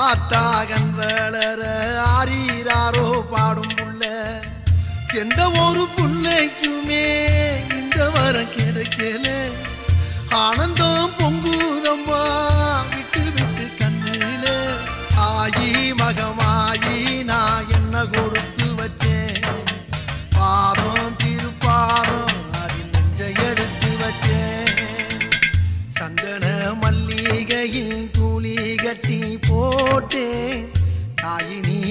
ஆத்தாகன் வளர ஆரீராரோ பாடும் புள்ள எந்த ஒரு புள்ளைக்குமே இந்த வரம் கிடைக்கல ஆனந்தம் பொங்குதம்மா விட்டு விட்டு கண்ணில ஆயி மகமாயி நான் என்ன கொடுத்து வச்சேன் பாதம் திருப்பாதம் அதில் நெஞ்சை எடுத்து வச்சேன் சந்தன மல்லிகையில் தூளி கட்டி போட்டேன் தாயினி